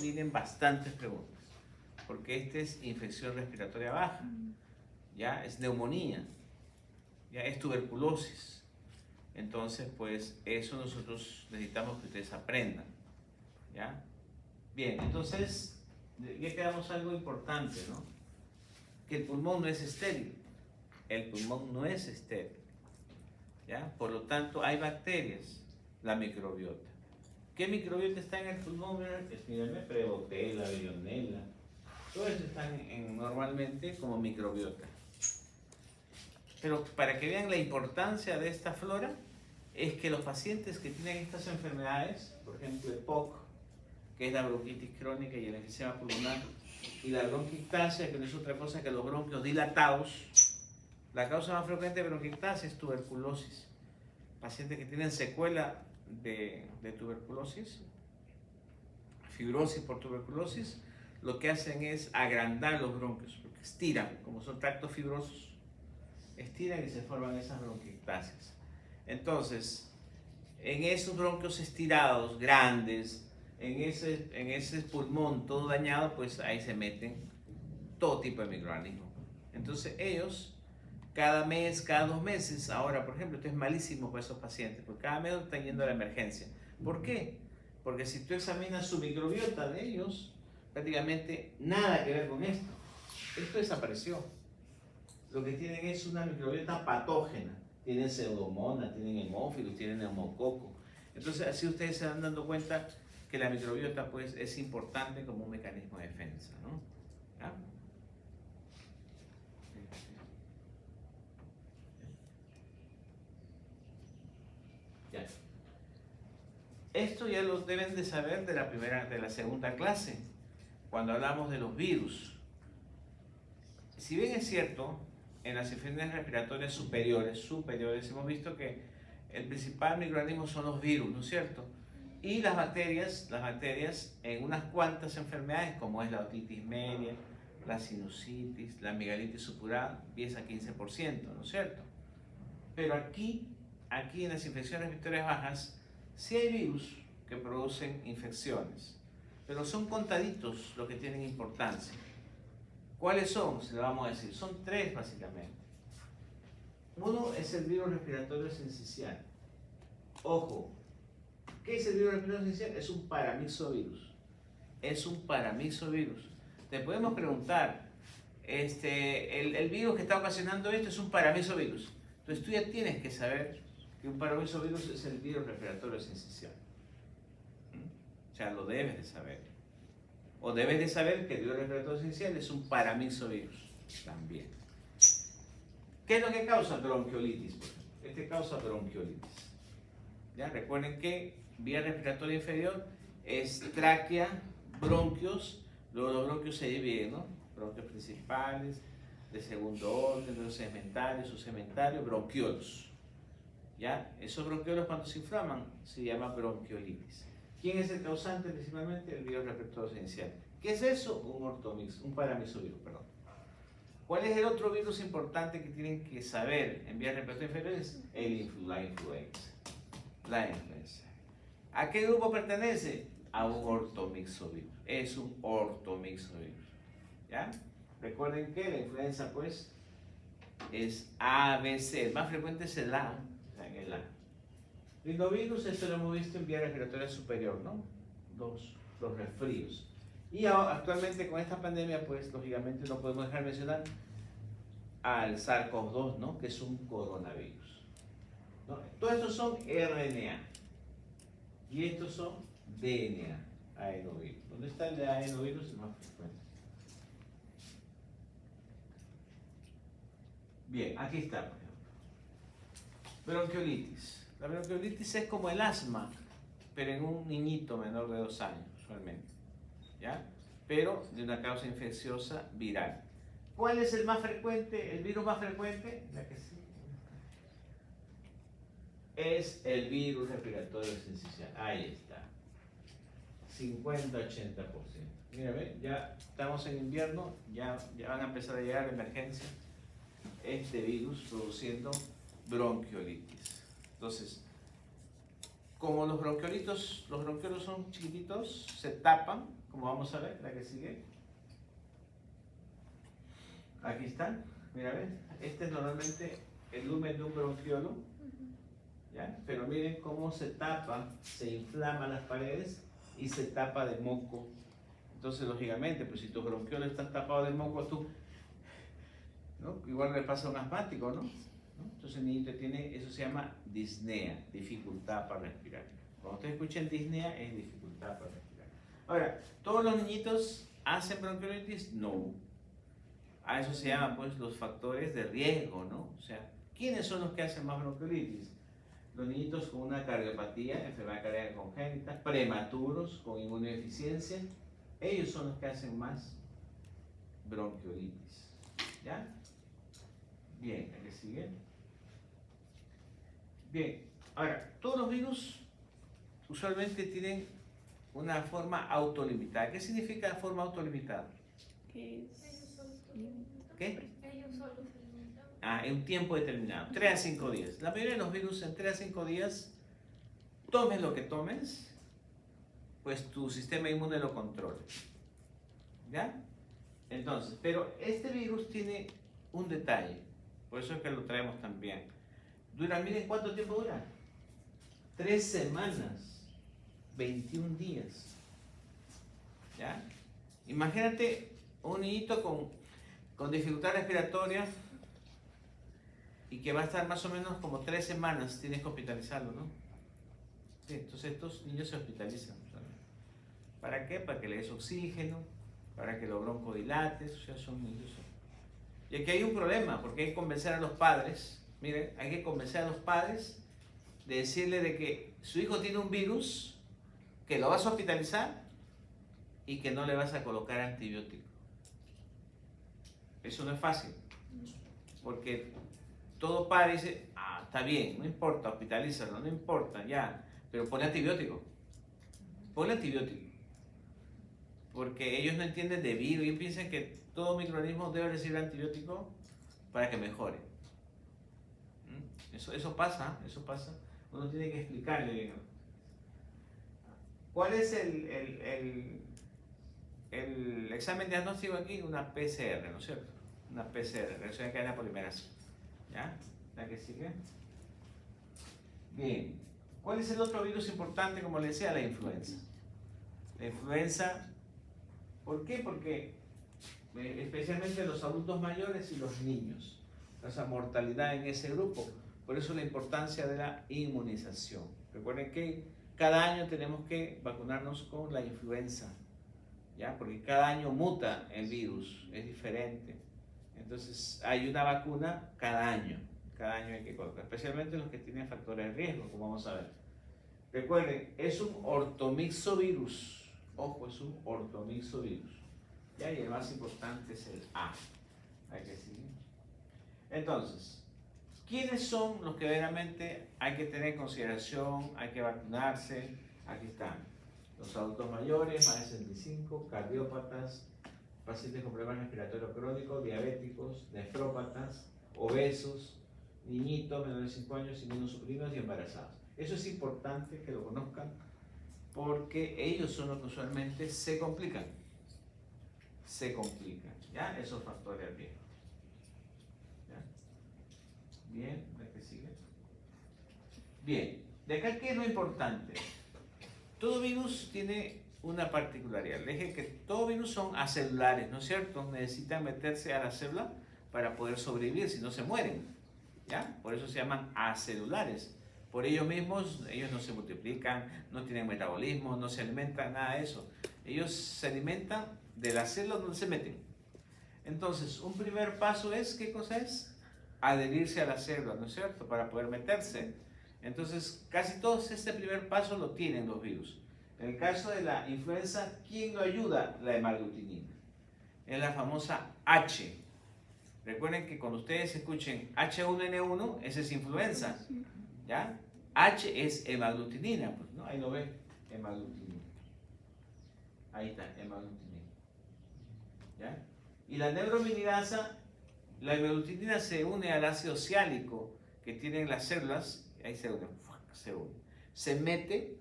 vienen bastantes preguntas, porque esta es infección respiratoria baja, ya es neumonía, ya es tuberculosis. Entonces, pues eso nosotros necesitamos que ustedes aprendan, ¿ya? Bien, entonces ya quedamos algo importante, ¿no? Que el pulmón no es estéril. El pulmón no es estéril, ¿ya? Por lo tanto, hay bacterias, la microbiota. ¿Qué microbiota está en el pulmón? Mírenme, Prebotella, Veillonella. Todos están normalmente como microbiota. Pero para que vean la importancia de esta flora, es que los pacientes que tienen estas enfermedades, por ejemplo el POC, que es la bronquitis crónica y el enfisema pulmonar, y la bronquiectasia, que no es otra cosa que los bronquios dilatados, la causa más frecuente de bronquiectasia es tuberculosis. Pacientes que tienen secuela de tuberculosis, fibrosis por tuberculosis, lo que hacen es agrandar los bronquios, porque estiran, como son tractos fibrosos, estiran y se forman esas bronquiectasias. Entonces, en esos bronquios estirados, grandes, en ese pulmón todo dañado, pues ahí se meten todo tipo de microorganismos. Entonces ellos, cada mes, cada 2 meses, ahora por ejemplo, esto es malísimo para esos pacientes, porque cada mes están yendo a la emergencia. ¿Por qué? Porque si tú examinas su microbiota de ellos, prácticamente nada que ver con esto. Esto desapareció. Lo que tienen es una microbiota patógena. Tienen pseudomonas, tienen hemófilos, tienen neumococo. Entonces así ustedes se van dando cuenta que la microbiota pues es importante como un mecanismo de defensa, ¿no? ¿Ya? Ya. Esto ya lo deben de saber de la segunda clase, cuando hablamos de los virus. Si bien es cierto, en las infecciones respiratorias superiores hemos visto que el principal microorganismo son los virus, ¿no es cierto? Y las bacterias en unas cuantas enfermedades, como es la otitis media, la sinusitis, la amigdalitis supurada, 10 a 15%, ¿no es cierto? Pero aquí en las infecciones respiratorias bajas, sí hay virus que producen infecciones, pero son contaditos los que tienen importancia. ¿Cuáles son? Se lo vamos a decir. Son 3 básicamente. Uno es el virus respiratorio sincicial. Ojo, ¿qué es el virus respiratorio sincicial? Es un paramyxovirus. Es un paramyxovirus. Te podemos preguntar, el virus que está ocasionando esto es un paramyxovirus. Entonces tú ya tienes que saber que un paramyxovirus es el virus respiratorio sincicial. O sea, lo debes de saber. O debes de saber que el virus respiratorio sincicial es un paramyxovirus también. ¿Qué es lo que causa bronquiolitis? Por ejemplo? Este causa bronquiolitis. ¿Ya? Recuerden que vía respiratoria inferior es tráquea, bronquios, luego los bronquios se dividen, ¿no? Bronquios principales, de segundo orden, los segmentarios, subsegmentarios, bronquiolos. ¿Ya? Esos bronquiolos cuando se inflaman se llama bronquiolitis. ¿Quién es el causante principalmente? El virus respiratorio sincicial. ¿Qué es eso? Un paramyxovirus, perdón. ¿Cuál es el otro virus importante que tienen que saber en vías respiratorias inferiores? La influenza. La influenza. ¿A qué grupo pertenece? A un ortomyxovirus. Es un ortomyxovirus. ¿Ya? Recuerden que la influenza, pues, es ABC. El más frecuente es el A. O sea, el A. Rinovirus, esto lo hemos visto en vía respiratoria superior, ¿no? Los resfríos. Y actualmente con esta pandemia, pues, lógicamente no podemos dejar de mencionar al SARS-CoV-2, ¿no? Que es un coronavirus, ¿no? Todos estos son RNA. Y estos son DNA, adenovirus. ¿Dónde está el adenovirus? El más frecuente. Bien, aquí está, por ejemplo. Bronquiolitis. La bronquiolitis es como el asma, pero en un niñito menor de 2 años, usualmente. ¿Ya? Pero de una causa infecciosa viral. ¿Cuál es el más frecuente, el virus más frecuente? La que sí. Es el virus respiratorio sincicial. Ahí está. 50-80%. Mira, ve, ya estamos en invierno, ya van a empezar a llegar emergencias. Este virus produciendo bronquiolitis. Entonces, como los bronquiolos son chiquititos, se tapan como vamos a ver, la que sigue. Aquí está, mira, ¿ves? Este es normalmente el lumen de un bronquiolo, ¿ya? Pero miren cómo se tapa, se inflaman las paredes y se tapa de moco. Entonces, lógicamente, pues si tus bronquiolos están tapados de moco, tú, ¿no? Igual le pasa a un asmático, ¿no? Entonces el niñito tiene, eso se llama disnea, dificultad para respirar. Cuando ustedes escuchen disnea, es dificultad para respirar. Ahora, ¿todos los niñitos hacen bronquiolitis? No. A eso se llaman, pues, los factores de riesgo, ¿no? O sea, ¿quiénes son los que hacen más bronquiolitis? Los niñitos con una cardiopatía, enfermedad cardíaca congénita, prematuros, con inmunodeficiencia, ellos son los que hacen más bronquiolitis. ¿Ya? Bien, ¿a qué sigue? Bien, ahora, todos los virus usualmente tienen una forma autolimitada. ¿Qué significa forma autolimitada? ¿Qué? Ellos solos se limitan. En un tiempo determinado, 3 a 5 días. La mayoría de los virus en 3 a 5 días, tomes lo que tomes, pues tu sistema inmune lo controla. ¿Ya? Entonces, pero este virus tiene un detalle, por eso es que lo traemos también. Dura, miren cuánto tiempo dura. 3 semanas, 21 días. ¿Ya? Imagínate un niñito con dificultad respiratoria y que va a estar más o menos como 3 semanas, tienes que hospitalizarlo, ¿no? Sí, entonces estos niños se hospitalizan. ¿Para qué? Para que le des oxígeno, para que los broncodilates, o sea, son niños. Y aquí hay un problema, porque hay que convencer a los padres, miren, hay que convencer a los padres de decirle de que su hijo tiene un virus, que lo vas a hospitalizar y que no le vas a colocar antibiótico. Eso no es fácil, porque todo padre dice, está bien, no importa, hospitalízalo, no importa, ya, pero ponle antibiótico, porque ellos no entienden de virus, ellos piensan que todo microorganismo debe recibir antibiótico para que mejore. Eso pasa, uno tiene que explicarle bien. ¿Cuál es el examen diagnóstico aquí? Una PCR, ¿no es cierto? Una PCR, reacción de cadena polimerasa. ¿Ya? ¿La que sigue? Bien. ¿Cuál es el otro virus importante? Como les decía, la influenza. La influenza, ¿por qué? Porque especialmente los adultos mayores y los niños, esa mortalidad en ese grupo. Por eso la importancia de la inmunización. Recuerden que cada año tenemos que vacunarnos con la influenza, ¿ya? Porque cada año muta el virus, es diferente. Entonces hay una vacuna cada año hay que colocar, especialmente los que tienen factores de riesgo, como vamos a ver. Recuerden, es un ortomixovirus, ojo, es un ortomixovirus, ¿ya? Y el más importante es el A. Hay que seguir. Entonces, ¿quiénes son los que verdaderamente hay que tener en consideración, hay que vacunarse? Aquí están, los adultos mayores, más de 65, cardiópatas, pacientes con problemas respiratorios crónicos, diabéticos, nefrópatas, obesos, niñitos menores de 5 años, inmunosuprimidos y embarazados. Eso es importante que lo conozcan porque ellos son los que usualmente se complican. ¿Ya? Esos factores de riesgo. ¿Ya? Bien, ¿la que sigue? Bien, de acá, ¿qué es lo importante? Todo virus tiene una particularidad. Les dije que todos virus son acelulares, ¿no es cierto? Necesitan meterse a la célula para poder sobrevivir, si no se mueren, ¿ya? Por eso se llaman acelulares. Por ellos mismos, ellos no se multiplican, no tienen metabolismo, no se alimentan, nada de eso. Ellos se alimentan de las células donde se meten. Entonces, un primer paso es, ¿qué cosa es? Adherirse a la célula, ¿no es cierto? Para poder meterse. Entonces, casi todos este primer paso lo tienen los virus. En el caso de la influenza, ¿quién lo ayuda? La hemaglutinina. Es la famosa H. Recuerden que cuando ustedes escuchen H1N1, esa es influenza, ¿ya? H es hemaglutinina, pues, ¿no? Ahí lo ven, hemaglutinina. Ahí está, hemaglutinina. ¿Ya? Y la neurominidasa, la hemaglutinina se une al ácido ciálico que tienen las células, ahí se une, se mete,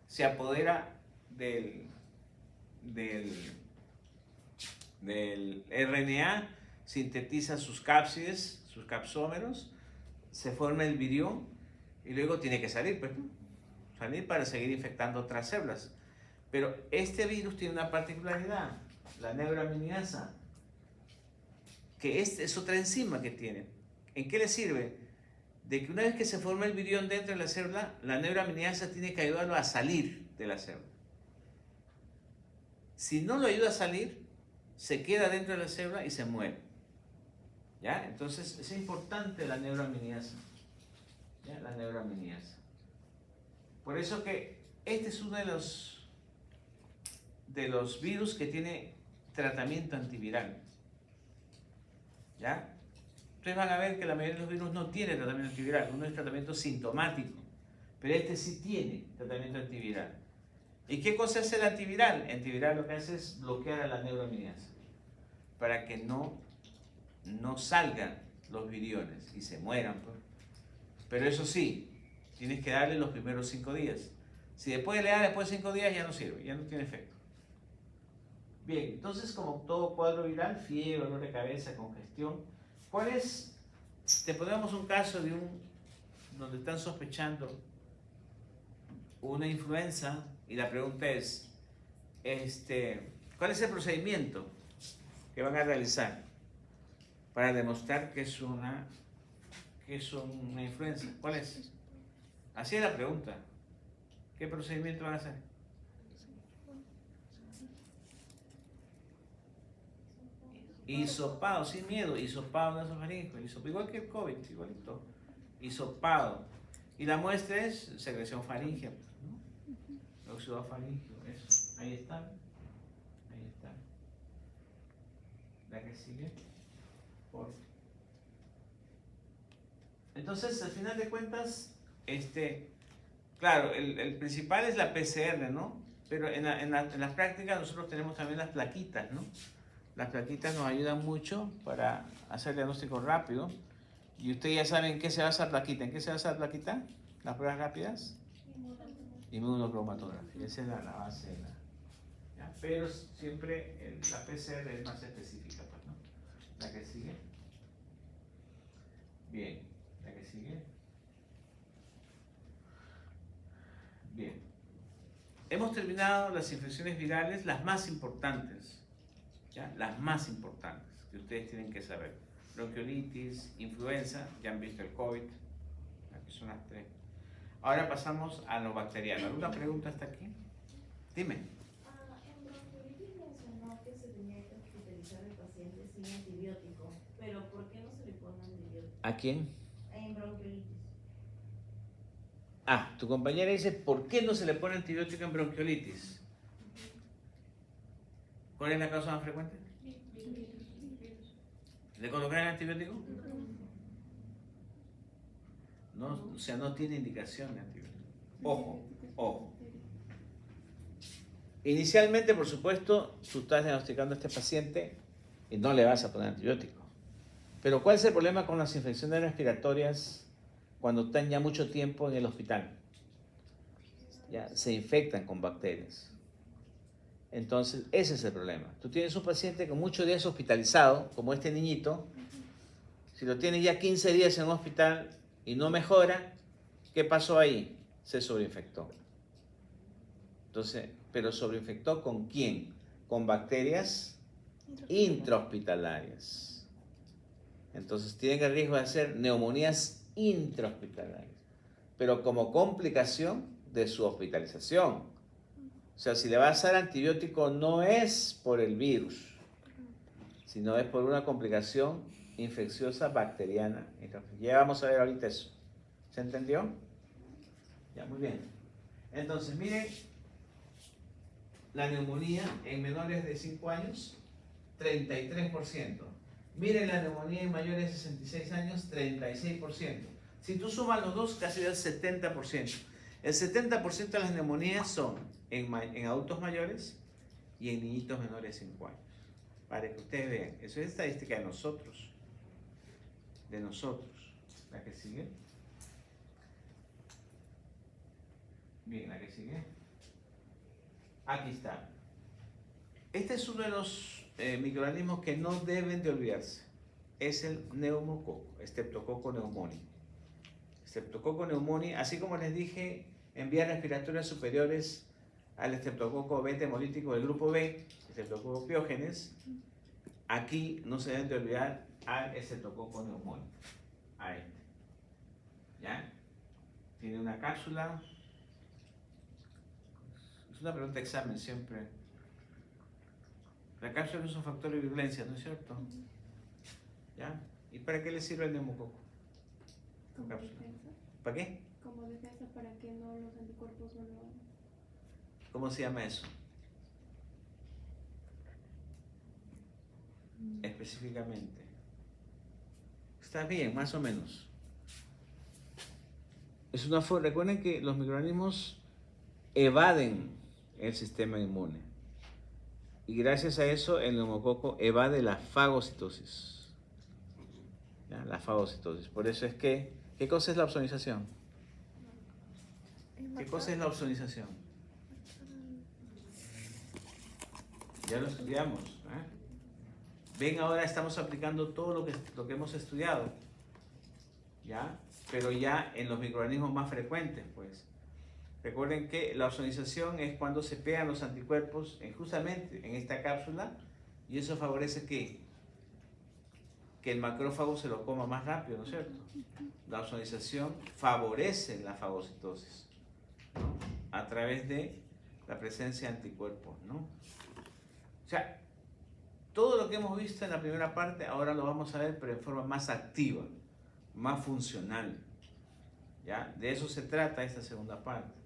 se apodera del del RNA, sintetiza sus cápsides, sus capsómeros, se forma el virión y luego tiene que salir, pues, ¿no? Salir para seguir infectando otras células. Pero este virus tiene una particularidad, la neuraminidasa, que es otra enzima que tiene. ¿En qué le sirve? De que una vez que se forma el virión dentro de la célula, la neuraminidasa tiene que ayudarlo a salir de la célula. Si no lo ayuda a salir, se queda dentro de la célula y se muere. ¿Ya? Entonces es importante la neuraminidasa. ¿Ya? La neuraminidasa. Por eso que este es uno de los virus que tiene tratamiento antiviral. ¿Ya? Ustedes van a ver que la mayoría de los virus no tiene tratamiento antiviral, uno es tratamiento sintomático, pero este sí tiene tratamiento antiviral. ¿Y qué cosa hace el antiviral? El antiviral lo que hace es bloquear a la neuraminidasa para que no salgan los viriones y se mueran, pues. Pero eso sí, tienes que darle los primeros 5 días. Si después le das después de 5 días ya no sirve, ya no tiene efecto. Bien, entonces como todo cuadro viral, fiebre, dolor de cabeza, congestión, ¿cuál es? Te ponemos un caso donde están sospechando una influenza y la pregunta es, ¿cuál es el procedimiento que van a realizar para demostrar que es una influenza? ¿Cuál es? Así es la pregunta. ¿Qué procedimiento van a hacer? Hisopado, sin miedo, hisopado nasofaríngeo, igual que el COVID, igualito. Hisopado. Y la muestra es secreción faríngea, ¿no? Óxido faríngeo, eso. Ahí está. Ahí está. La que sigue. Por. Entonces, al final de cuentas, claro, el principal es la PCR, ¿no? Pero en las prácticas nosotros tenemos también las plaquitas, ¿no? Las plaquitas nos ayudan mucho para hacer diagnóstico rápido. Y ustedes ya saben en qué se basa la plaquita. ¿En qué se basa la plaquita? Las pruebas rápidas. Inmunocromatografía. Esa es la base. ¿Ya? Pero siempre la PCR es más específica, pues, ¿no? La que sigue. Bien. La que sigue. Bien. Hemos terminado las infecciones virales, las más importantes. ¿Ya? Las más importantes que ustedes tienen que saber: bronquiolitis, influenza, ya han visto el COVID, aquí son las 3. Ahora pasamos a lo bacteriano. ¿Alguna pregunta hasta aquí? Dime. En bronquiolitis mencionó que se tenía que hospitalizar al paciente sin antibiótico, pero ¿por qué no se le pone antibiótico? ¿A quién? En bronquiolitis. Tu compañera dice, ¿por qué no se le pone antibiótico en bronquiolitis? ¿Cuál es la causa más frecuente? ¿Le colocan el antibiótico? No, o sea, no tiene indicación de antibiótico. Ojo, ojo. Inicialmente, por supuesto, tú estás diagnosticando a este paciente y no le vas a poner antibiótico. Pero ¿cuál es el problema con las infecciones respiratorias cuando están ya mucho tiempo en el hospital? Ya se infectan con bacterias. Entonces, ese es el problema. Tú tienes un paciente con muchos días hospitalizado, como este niñito. Si lo tienes ya 15 días en un hospital y no mejora, ¿qué pasó ahí? Se sobreinfectó. Entonces, ¿pero sobreinfectó con quién? Con bacterias intrahospitalarias. Entonces, tiene el riesgo de hacer neumonías intrahospitalarias, pero como complicación de su hospitalización. O sea, si le vas a dar antibiótico no es por el virus, sino es por una complicación infecciosa bacteriana. Ya vamos a ver ahorita eso. ¿Se entendió? Ya, muy bien. Entonces, miren, la neumonía en menores de 5 años, 33%. Miren la neumonía en mayores de 66 años, 36%. Si tú sumas los dos, casi el 70%. El 70% de las neumonías son en adultos mayores y en niñitos menores de 5 años. Para que ustedes vean, eso es estadística de nosotros. De nosotros. La que sigue. Bien, la que sigue. Aquí está. Este es uno de los microorganismos que no deben de olvidarse. Es el neumococo, Streptococcus pneumoniae. Streptococcus pneumoniae, así como les dije, en vías respiratorias superiores al Streptococcus beta hemolítico del grupo B, Streptococcus pyogenes, aquí no se deben de olvidar al Streptococcus pneumoniae. A este. ¿Ya? Tiene una cápsula. Es una pregunta de examen siempre. La cápsula es un factor de virulencia, ¿no es cierto? ¿Ya? ¿Y para qué le sirve el neumococo? Como defensa. ¿Para qué? Como defensa para que no los anticuerpos no lo... ¿Cómo se llama eso? Específicamente. Está bien, más o menos. Es una forma. Recuerden que los microorganismos evaden el sistema inmune. Y gracias a eso el neumococo evade la fagocitosis. ¿Ya? La fagocitosis. Por eso es que, ¿qué cosa es la opsonización? ¿Qué cosa es la opsonización? Ya lo estudiamos. Ven, ahora estamos aplicando todo lo que hemos estudiado. ¿Ya? Pero ya en los microorganismos más frecuentes, pues. Recuerden que la opsonización es cuando se pegan los anticuerpos justamente en esta cápsula y eso favorece que el macrófago se lo coma más rápido, ¿no es cierto? La opsonización favorece la fagocitosis, ¿no? A través de la presencia de anticuerpos, ¿no? O sea, todo lo que hemos visto en la primera parte ahora lo vamos a ver pero en forma más activa, más funcional. ¿Ya? De eso se trata esta segunda parte.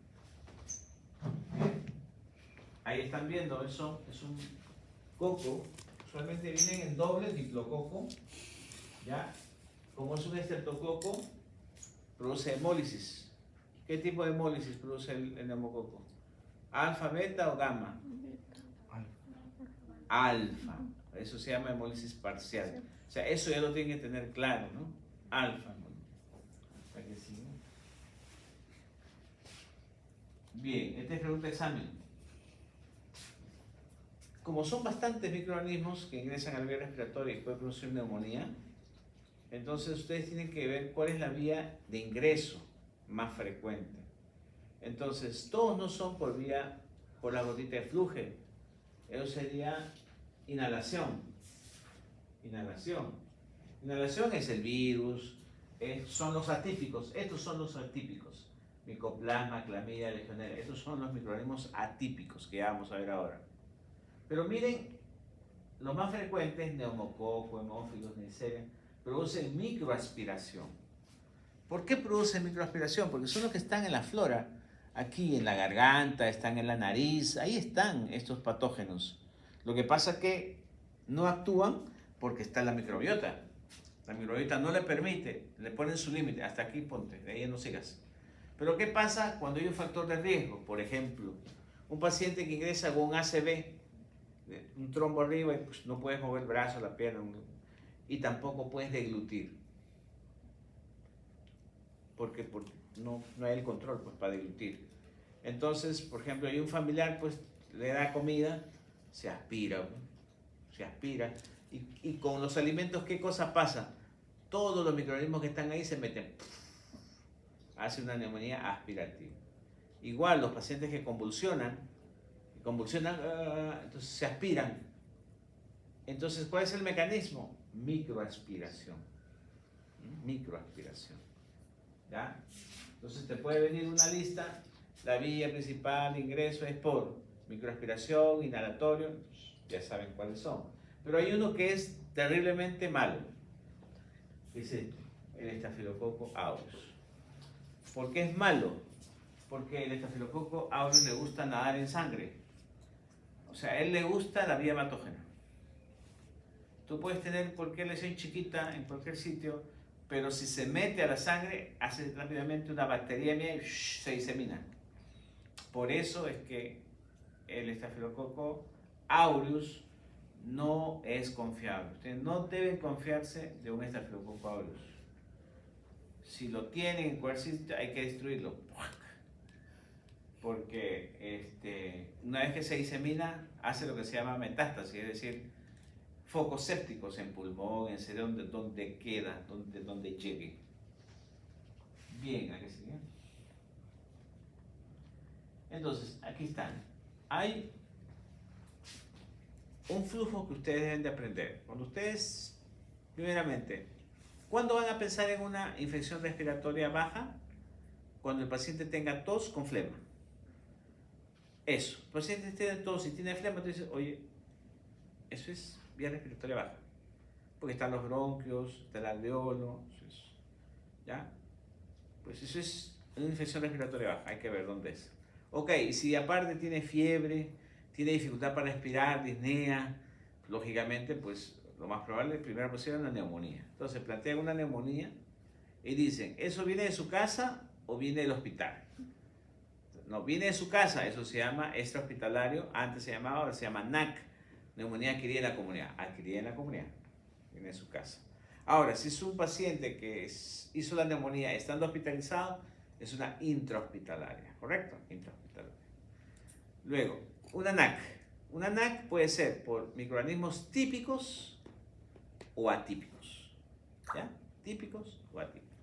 Ahí están viendo, eso es un coco, usualmente vienen en doble diplococo, ¿ya? Como es un estreptococo, produce hemólisis. ¿Qué tipo de hemólisis produce el neumococo? ¿Alfa, beta o gamma? Alfa. Eso se llama hemólisis parcial. O sea, eso ya lo tienen que tener claro, ¿no? Alfa. ¿Para que siga? Bien, esta es pregunta de examen. Como son bastantes microorganismos que ingresan al vía respiratoria y pueden producir neumonía, entonces ustedes tienen que ver cuál es la vía de ingreso más frecuente. Entonces, todos no son por la gotita de fluje. Eso sería inhalación. Inhalación es el virus, son los atípicos. Estos son los atípicos. Micoplasma, clamidia, legionela. Estos son los microorganismos atípicos que ya vamos a ver ahora. Pero miren, los más frecuentes, neumococo, hemófilos, neisseria, producen microaspiración. ¿Por qué producen microaspiración? Porque son los que están en la flora, aquí en la garganta, están en la nariz, ahí están estos patógenos. Lo que pasa es que no actúan porque está la microbiota. La microbiota no le permite, le ponen su límite, hasta aquí ponte, de ahí no sigas. Pero ¿qué pasa cuando hay un factor de riesgo? Por ejemplo, un paciente que ingresa con un ACV, un trombo arriba y pues no puedes mover el brazo, la pierna y tampoco puedes deglutir. Porque no hay el control pues, para deglutir. Entonces, por ejemplo, hay un familiar pues le da comida, se aspira. Y con los alimentos, ¿qué cosa pasa? Todos los microorganismos que están ahí se meten. Hace una neumonía aspirativa. Igual los pacientes que convulsionan, entonces se aspiran. Entonces, ¿cuál es el mecanismo? Microaspiración. Microaspiración. ¿Ya? Entonces te puede venir una lista. La vía principal de ingreso es por microaspiración, inhalatorio. Ya saben cuáles son. Pero hay uno que es terriblemente malo. Es este, el Staphylococcus aureus. ¿Por qué es malo? Porque el Staphylococcus aureus le gusta nadar en sangre. O sea, a él le gusta la vía hematógena. Tú puedes tener cualquier lesión chiquita en cualquier sitio, pero si se mete a la sangre, hace rápidamente una bacteriemia y se disemina. Por eso es que el Staphylococcus aureus no es confiable. Ustedes no deben confiarse de un Staphylococcus aureus. Si lo tienen en cualquier sitio, hay que destruirlo. porque una vez que se disemina, hace lo que se llama metástasis, es decir, focos sépticos en pulmón, en cerebro, donde queda, donde llegue. Bien, aquí sigue. Entonces, aquí están. Hay un flujo que ustedes deben de aprender. Cuando ustedes, primeramente, ¿cuándo van a pensar en una infección respiratoria baja? Cuando el paciente tenga tos con flema. Eso. El paciente tiene tos y tiene flema, entonces, oye, eso es vía respiratoria baja. Porque están los bronquios, está el alveolo, ¿ya? Pues eso es una infección respiratoria baja, hay que ver dónde es. Ok, y si aparte tiene fiebre, tiene dificultad para respirar, disnea, lógicamente, pues lo más probable, primero pues era una neumonía. Entonces plantean una neumonía y dicen, ¿eso viene de su casa o viene del hospital? No, viene de su casa, eso se llama extrahospitalario, antes se llamaba, ahora se llama NAC, neumonía adquirida en la comunidad, adquirida en la comunidad, viene de su casa. Ahora, si es un paciente que hizo la neumonía estando hospitalizado, es una intrahospitalaria, ¿correcto? Intrahospitalaria. Luego, una NAC. Una NAC puede ser por microorganismos típicos o atípicos. ¿Ya? Típicos o atípicos.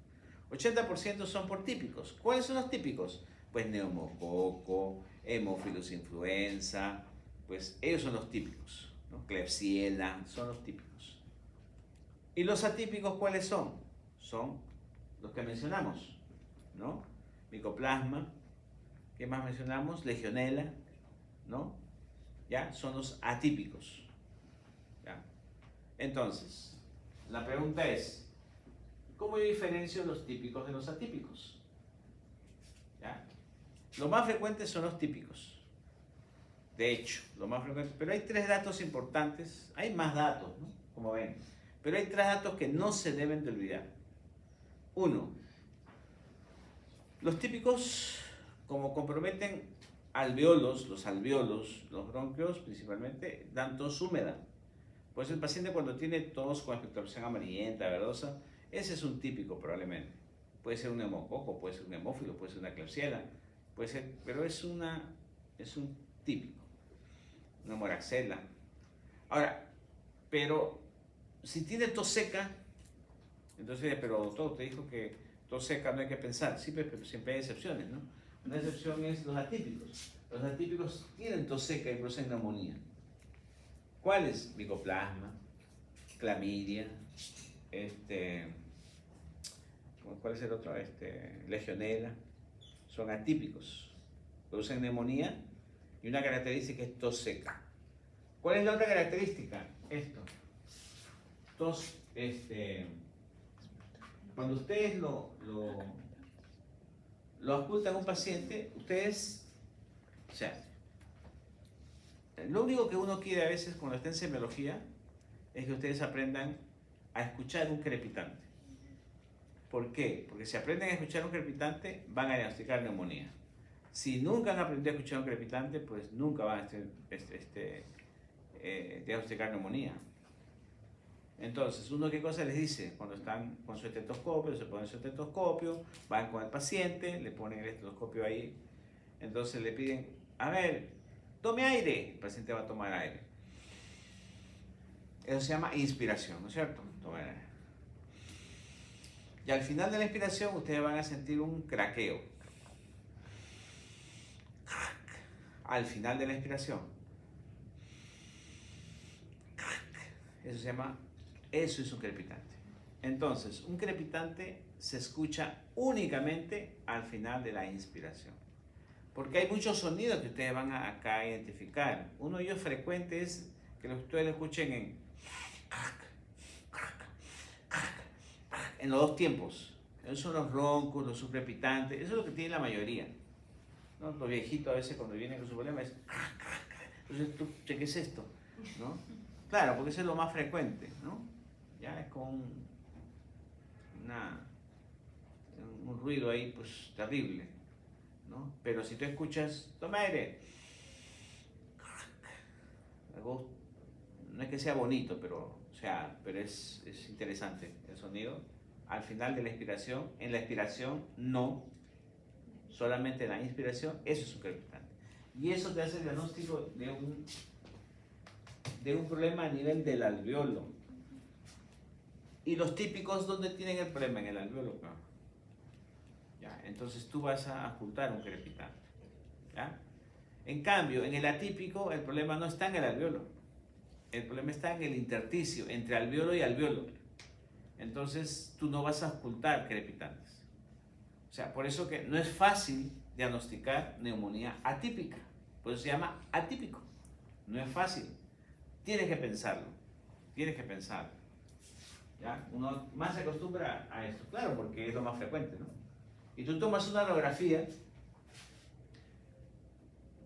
80% son por típicos. ¿Cuáles son los típicos? Pues neumococo, Haemophilus influenza, pues ellos son los típicos, ¿no? Klebsiella, son los típicos. ¿Y los atípicos cuáles son? Son los que mencionamos, ¿no? Micoplasma, ¿qué más mencionamos? Legionela, ¿no? ¿Ya? Son los atípicos. ¿Ya? Entonces, la pregunta es, ¿cómo yo diferencio los típicos de los atípicos? ¿Ya? Lo más frecuente son los típicos. De hecho, lo más frecuente. Pero hay 3 datos importantes. Hay más datos, ¿no? Como ven. Pero hay 3 datos que no se deben de olvidar. 1. Los típicos, como comprometen los alveolos, los bronquios principalmente, dan tos húmeda. Pues el paciente cuando tiene tos con expectoración amarillenta, verdosa, ese es un típico probablemente. Puede ser un neumococo, puede ser un hemófilo, puede ser una Klebsiella, puede ser, pero es un típico, una moraxella. Ahora, pero si tiene tos seca, entonces, pero todo te dijo que tos seca no hay que pensar, sí, pero siempre hay excepciones, ¿no? Una excepción es los atípicos. Los atípicos tienen tos seca y producen neumonía. ¿Cuáles? Micoplasma, clamidia, ¿cuál es el otro? Legionela. Son atípicos, producen neumonía y una característica es tos seca. ¿Cuál es la otra característica? Esto. Tos, cuando ustedes lo ocultan a un paciente, ustedes, o sea, lo único que uno quiere a veces cuando está en semiología es que ustedes aprendan a escuchar un crepitante. ¿Por qué? Porque si aprenden a escuchar un crepitante, van a diagnosticar neumonía. Si nunca han aprendido a escuchar un crepitante, pues nunca van a diagnosticar neumonía. Entonces, uno qué cosa les dice cuando están con su estetoscopio, se ponen su estetoscopio, van con el paciente, le ponen el estetoscopio ahí, entonces le piden, a ver, tome aire, el paciente va a tomar aire. Eso se llama inspiración, ¿no es cierto? Tomar aire. Y al final de la inspiración ustedes van a sentir un craqueo. Al final de la inspiración. Eso es un crepitante. Entonces, un crepitante se escucha únicamente al final de la inspiración. Porque hay muchos sonidos que ustedes van a acá identificar. Uno de ellos frecuente es que ustedes lo escuchen en los 2 tiempos. Esos son los roncos, los subcrepitantes. Eso es lo que tiene la mayoría, ¿no? Los viejitos a veces cuando vienen con su problema es... Entonces, ¿qué es esto? ¿No? Claro, porque eso es lo más frecuente, ¿no? Ya es con un ruido ahí, pues, terrible, ¿no? Pero si tú escuchas, toma aire, algo, no es que sea bonito, pero es interesante el sonido. Al final de la expiración, en la expiración no solamente la inspiración, eso es un crepitante. Y eso te hace el diagnóstico de un problema a nivel del alveolo. Y los típicos, ¿dónde tienen el problema? En el alveolo. ¿Ya? Entonces tú vas a ocultar un crepitante. ¿Ya? En cambio, en el atípico, el problema no está en el alveolo. El problema está en el intersticio, entre alveolo y alveolo. Entonces tú no vas a ocultar crepitantes. O sea, por eso que no es fácil diagnosticar neumonía atípica. Por eso se llama atípico. No es fácil. Tienes que pensarlo. Tienes que pensarlo. ¿Ya? Uno más se acostumbra a esto. Claro, porque es lo más frecuente, ¿no? Y tú tomas una radiografía,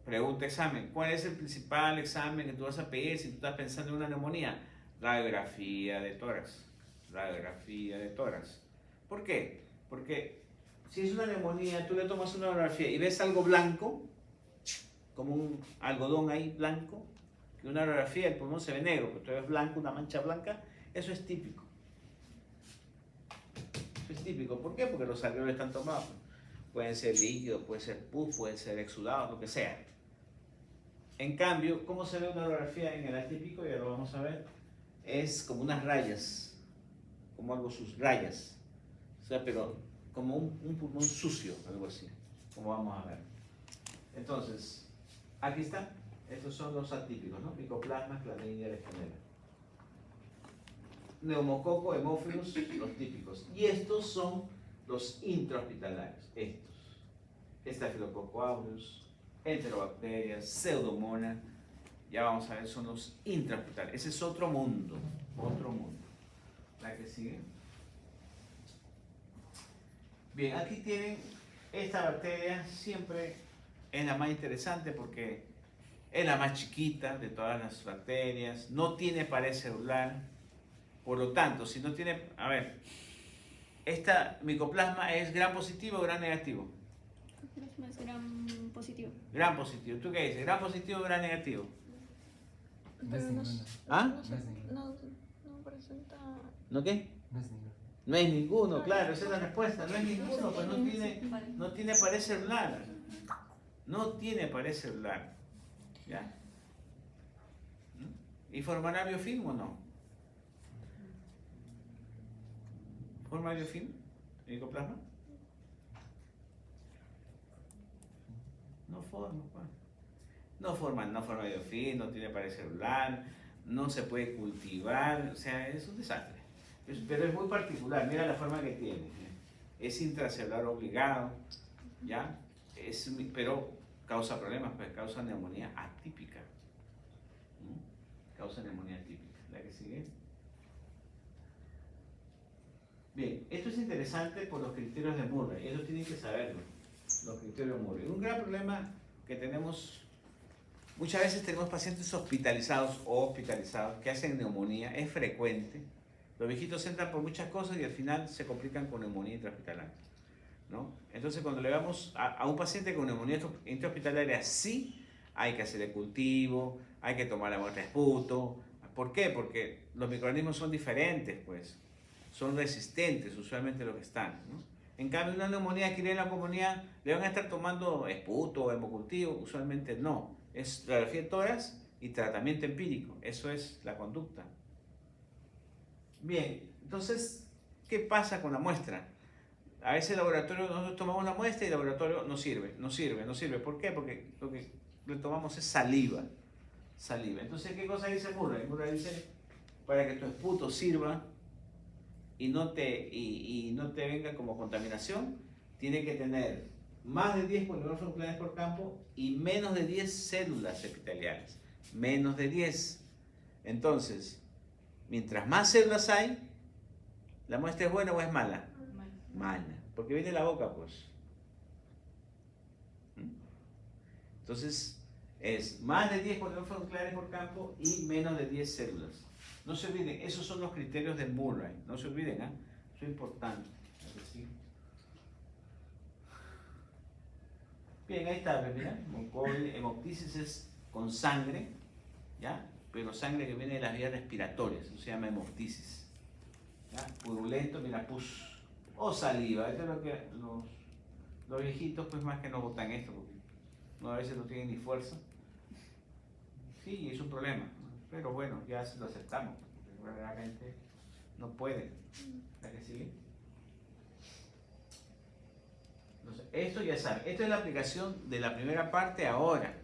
pregunta examen. ¿Cuál es el principal examen que tú vas a pedir si tú estás pensando en una neumonía? Radiografía de tórax. Radiografía de tórax. ¿Por qué? Porque si es una neumonía, tú le tomas una radiografía y ves algo blanco, como un algodón ahí blanco, que una radiografía del pulmón se ve negro, pero tú ves blanco, una mancha blanca, eso es típico. Eso es típico. ¿Por qué? Porque los alveolos están tomados. Pueden ser líquidos, puede ser pus, pueden ser exudados, lo que sea. En cambio, ¿cómo se ve una radiografía en el atípico? Ya lo vamos a ver. Es como unas rayas, como algo sus rayas. O sea, pero como un pulmón sucio, algo así, como vamos a ver. Entonces, aquí está. Estos son los atípicos, ¿no? Mycoplasma, Chlamydia, Legionella. Neumococo, Haemophilus, los típicos. Y estos son los intrahospitalarios. Estos. Staphylococcus aureus, Enterobacterias, Pseudomonas. Ya vamos a ver, son los intrahospitalarios. Ese es otro mundo. Otro mundo. La que sigue. Bien, aquí tienen esta bacteria, siempre es la más interesante porque es la más chiquita de todas las bacterias, no tiene pared celular, por lo tanto, si no tiene, a ver, esta micoplasma es gram positivo o gram negativo. Plasma es gram positivo. Gram positivo, ¿tú qué dices? ¿Gram positivo o gram negativo? No es ninguna. ¿Ah? No es ninguna. No presenta. ¿No qué? No es ninguna. No es ninguno, claro, esa es la respuesta, no es ninguno, pues no tiene pared celular. No tiene pared celular. ¿Ya? ¿Y formará biofilm o no? ¿Forma biofilm? ¿Micoplasma? No forma, pues. No forma biofilm, no tiene pared celular, no se puede cultivar, o sea, es un desastre. Pero es muy particular, mira la forma que tiene. Es intracelular obligado, ¿ya? Pero causa problemas, pues causa neumonía atípica. Causa neumonía atípica. ¿La que sigue? Bien, esto es interesante por los criterios de Murray, ellos tienen que saberlo, los criterios de Murray. Un gran problema que tenemos, muchas veces tenemos pacientes hospitalizados o hospitalizados que hacen neumonía, es frecuente. Los viejitos entran por muchas cosas y al final se complican con neumonía intrahospitalaria, ¿no? Entonces, cuando le damos a un paciente con neumonía intrahospitalaria, sí hay que hacerle cultivo, hay que tomar la muestra de esputo. ¿Por qué? Porque los microorganismos son diferentes, pues. Son resistentes, usualmente lo que están, ¿no? En cambio, una neumonía adquirida en la comunidad, ¿le van a estar tomando esputo o hemocultivo? Usualmente no. Es radiografía de tórax y tratamiento empírico. Eso es la conducta. Bien, entonces, ¿qué pasa con la muestra? A veces el laboratorio, nosotros tomamos la muestra y el laboratorio no sirve. ¿Por qué? Porque lo que le tomamos es saliva. Entonces, ¿qué cosa dice Murray? Murray dice, para que tu esputo sirva y no te venga como contaminación, tiene que tener más de 10 polimerasas nucleares por campo y menos de 10 células epiteliales. Menos de 10. Entonces, mientras más células hay, ¿la muestra es buena o es mala? Mala. Porque viene de la boca, pues. Entonces, es más de 10 polimerasas nucleares por campo y menos de 10 células. No se olviden, esos son los criterios de Murray. No se olviden, ¿eh? Eso es importante. ¿Sí? Bien, ahí está, mira. Hemoptisis es con sangre, ¿ya? Pero sangre que viene de las vías respiratorias, eso se llama hemoptisis. ¿Ya? Purulento, mira, pus. O saliva, esto es lo que Los viejitos pues más que no botan esto, porque no, a veces no tienen ni fuerza. Sí, es un problema, ¿no? Pero bueno, ya lo aceptamos, porque realmente no pueden. ¿La que sigue? Entonces, esto ya saben, esto es la aplicación de la primera parte ahora.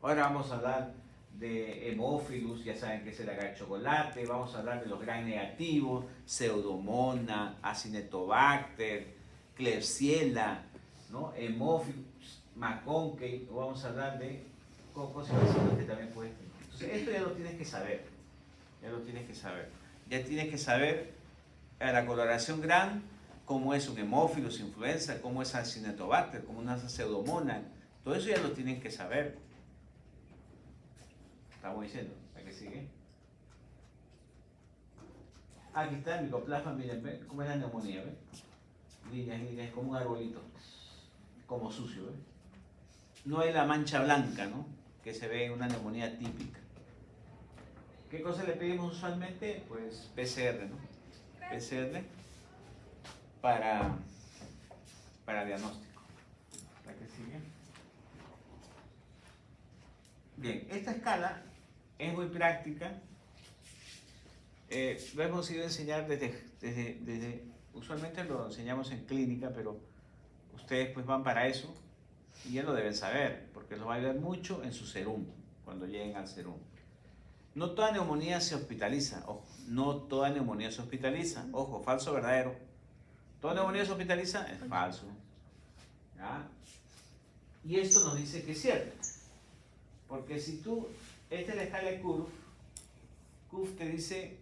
Ahora vamos a hablar de Haemophilus, ya saben que es el agar chocolate, vamos a hablar de los gram negativos, Pseudomonas, Acinetobacter, Klebsiella, ¿no? Haemophilus, McConkey, vamos a hablar de cocos y vacilos que también pueden tener. Entonces, esto ya lo tienes que saber, ya lo tienes que saber. Ya tienes que saber la coloración gram, cómo es un Haemophilus influenza, cómo es Acinetobacter, cómo es una Pseudomonas, todo eso ya lo tienen que saber. Estamos diciendo, ¿a qué sigue? Aquí está el micoplasma, miren, ¿ven? ¿Cómo es la neumonía? ¿Ven? Líneas, líneas, como un arbolito, como sucio, ¿ven? No hay la mancha blanca, ¿no? Que se ve en una neumonía típica. ¿Qué cosa le pedimos usualmente? Pues PCR, ¿no? PCR para diagnóstico. ¿La que sigue? Bien, esta escala es muy práctica. Lo hemos conseguido enseñar desde, usualmente lo enseñamos en clínica, pero ustedes pues van para eso y ya lo deben saber, porque los va a ayudar mucho en su serum, cuando lleguen al serum. No toda neumonía se hospitaliza, ojo, no toda neumonía se hospitaliza, ojo, falso o verdadero. ¿Toda neumonía se hospitaliza? Es falso. ¿Ya? Y esto nos dice que es cierto, porque si tú, esta es la escala de Curve te dice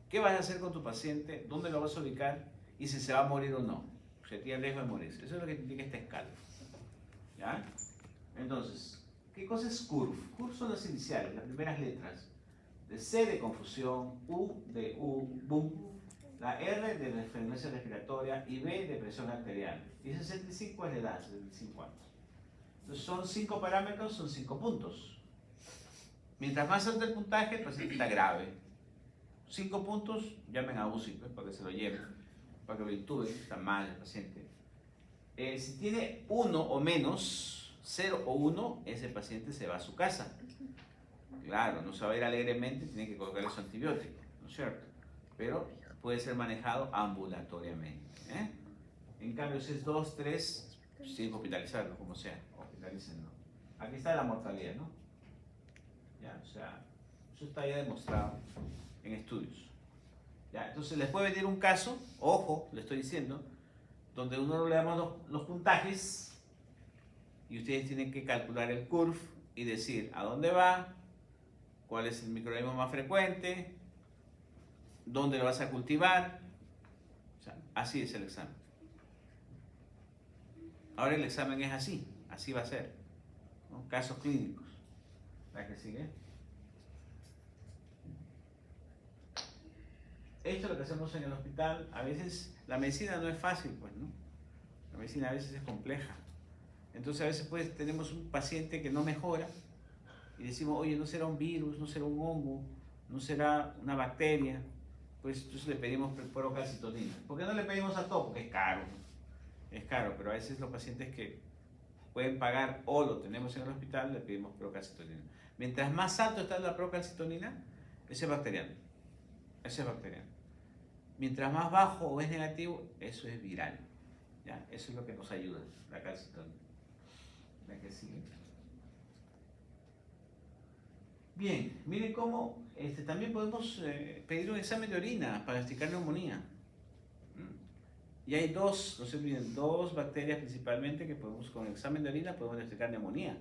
qué vas a hacer con tu paciente, dónde lo vas a ubicar y si se va a morir o no, si tiene riesgo de morirse. Eso es lo que indica esta escala. ¿Ya? Entonces, ¿qué cosa es Curve? Curve son las iniciales, las primeras letras. De C de confusión, U de boom, la R de frecuencia respiratoria y B de presión arterial. Y 65 es la edad, 65 años. Entonces son 5 parámetros, son 5 puntos. Mientras más alto el puntaje, el paciente está grave. 5 puntos, llamen a UCI pues, para que se lo lleven, para que lo intuben, está mal el paciente. Si tiene 1 o menos, 0 o 1, ese paciente se va a su casa. Claro, no se va a ir alegremente, tiene que colocarle su antibiótico, ¿no es cierto? Pero puede ser manejado ambulatoriamente. En cambio, si es 2, 3, pues tienen que hospitalizarlo, como sea, hospitalícenlo. Aquí está la mortalidad, ¿no? Ya, o sea, eso está ya demostrado en estudios. Ya, entonces les puede venir un caso, ojo, le estoy diciendo, donde uno le damos los puntajes y ustedes tienen que calcular el curve y decir a dónde va, cuál es el microorganismo más frecuente, dónde lo vas a cultivar. O sea, así es el examen. Ahora el examen es así va a ser, ¿no? Casos clínicos. ¿La que sigue? Esto es lo que hacemos en el hospital. A veces la medicina no es fácil, pues, ¿no? La medicina a veces es compleja. Entonces a veces pues tenemos un paciente que no mejora y decimos, oye, no será un virus, no será un hongo, no será una bacteria. Pues entonces le pedimos procalcitonina. ¿Por qué no le pedimos a todo? Porque es caro. Es caro, pero a veces los pacientes que pueden pagar o lo tenemos en el hospital, le pedimos procalcitonina. Mientras más alto está la procalcitonina, ese es bacteriano. Ese es bacteriano. Mientras más bajo o es negativo, eso es viral. ¿Ya? Eso es lo que nos ayuda, la calcitonina. La que sigue. Bien, miren cómo también podemos pedir un examen de orina para diagnosticar neumonía. Y hay dos, no se olviden, dos bacterias principalmente que podemos, con el examen de orina podemos diagnosticar neumonía.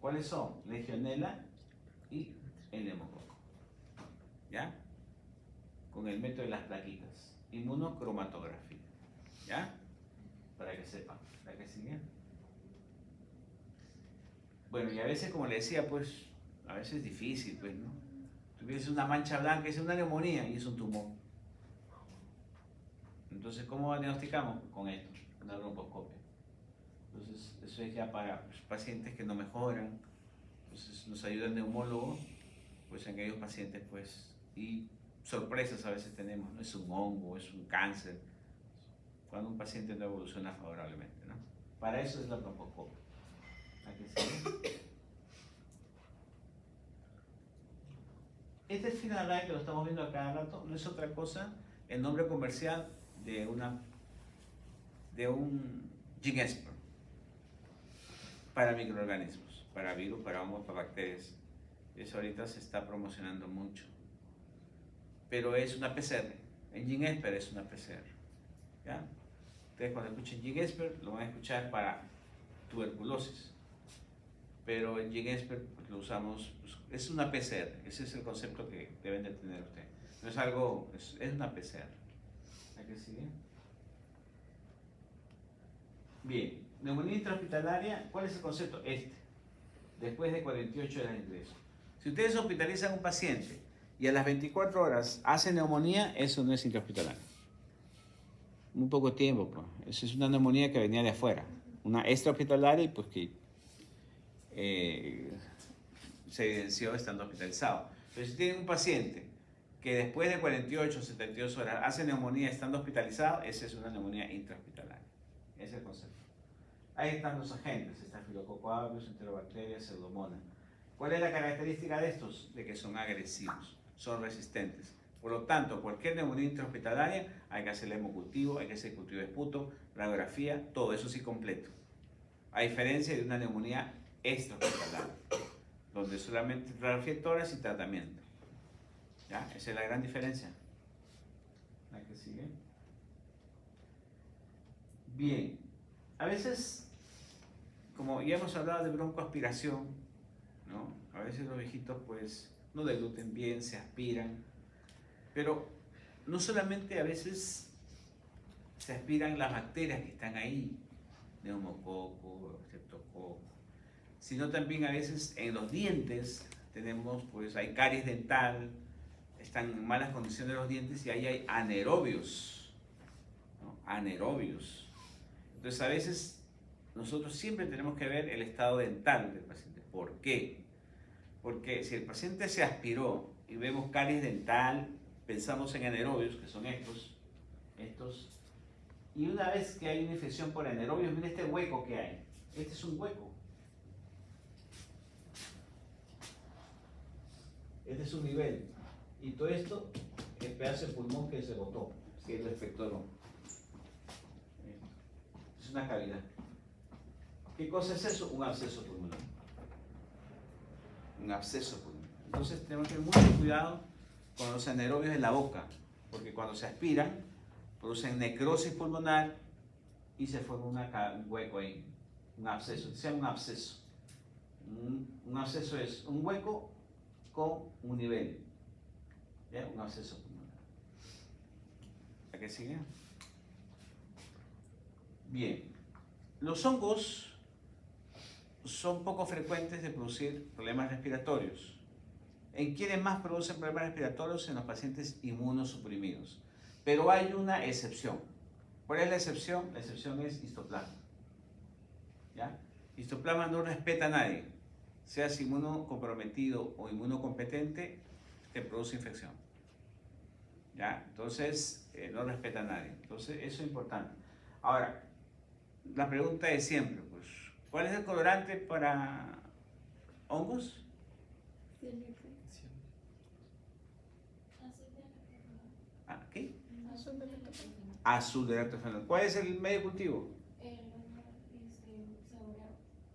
¿Cuáles son? Legionella y el neumococo. ¿Ya? Con el método de las plaquitas. Inmunocromatografía. ¿Ya? Para que sepan. ¿La que sigue? Bueno, y a veces, como le decía, pues, a veces es difícil, pues, ¿no? Tuvieses una mancha blanca, es una neumonía y es un tumor. Entonces, ¿cómo diagnosticamos? Con esto, una broncooscopia. Entonces, eso es ya para pacientes que no mejoran. Entonces, nos ayuda el neumólogo, pues, en aquellos pacientes, pues, y sorpresas a veces tenemos, ¿no? Es un hongo, es un cáncer, cuando un paciente no evoluciona favorablemente, ¿no? Para eso es la broncoscopia. Aquí sigue. Este final line que lo estamos viendo a cada rato no es otra cosa el nombre comercial de un gene expert para microorganismos, para virus, para hongos, para bacterias. Eso ahorita se está promocionando mucho. Pero es una PCR. El gene expert es una PCR. ¿Ya? Ustedes cuando escuchen gene expert lo van a escuchar para tuberculosis. Pero el gene expert pues, lo usamos, pues, es una PCR. Ese es el concepto que deben de tener ustedes. No es algo, es una PCR. ¿A qué sigue? Bien, neumonía intrahospitalaria, ¿cuál es el concepto? Después de 48 horas de ingreso. Si ustedes hospitalizan a un paciente y a las 24 horas hace neumonía, eso no es intrahospitalaria. Muy poco tiempo, pues. Eso es una neumonía que venía de afuera. Una extrahospitalaria y pues que se evidenció estando hospitalizado. Pero si tienen un paciente que después de 48 o 72 horas hace neumonía estando hospitalizado, esa es una neumonía intrahospitalaria. Ese es el concepto. Ahí están los agentes, Staphylococcus aureus, Enterobacteria, Pseudomonas. ¿Cuál es la característica de estos? De que son agresivos, son resistentes. Por lo tanto, cualquier neumonía intrahospitalaria hay que hacerle hemocultivo, hay que hacer cultivo de esputo, radiografía, todo eso sí completo. A diferencia de una neumonía extrahospitalaria, donde solamente radiografía de tórax y tratamiento. ¿Ya? Esa es la gran diferencia. ¿La que sigue? Bien, a veces, como ya hemos hablado de broncoaspiración, ¿no? A veces los viejitos pues no degluten bien, se aspiran, pero no solamente a veces se aspiran las bacterias que están ahí, neumococo, streptococo, sino también a veces en los dientes tenemos, pues hay caries dental, están en malas condiciones los dientes y ahí hay anaerobios, ¿no? Anaerobios. Entonces a veces nosotros siempre tenemos que ver el estado dental del paciente. ¿Por qué? Porque si el paciente se aspiró y vemos caries dental, pensamos en anaerobios, que son estos, y una vez que hay una infección por anaerobios, mira este hueco que hay. Este es un hueco. Este es un nivel. Y todo esto, el pedazo de pulmón que se botó, que lo expectoró. Es una cavidad. ¿Qué cosa es eso? Un absceso pulmonar. Un absceso pulmonar. Entonces tenemos que tener mucho cuidado con los anaerobios en la boca, porque cuando se aspiran, producen necrosis pulmonar y se forma un hueco ahí, un absceso. Se llama un absceso. Un absceso es un hueco con un nivel. ¿Ya? Un absceso pulmonar. ¿A qué sigue? Bien. Los hongos son poco frecuentes de producir problemas respiratorios. ¿En quiénes más producen problemas respiratorios? En los pacientes inmunosuprimidos. Pero hay una excepción. ¿Cuál es la excepción? La excepción es histoplasma. ¿Ya? Histoplasma no respeta a nadie. Seas inmunocomprometido o inmunocompetente, te produce infección. ¿Ya? Entonces, no respeta a nadie. Entonces, eso es importante. Ahora, la pregunta es siempre, pues, ¿cuál es el colorante para hongos? ¿Qué? Azul de lactofenol. ¿Cuál es el medio cultivo?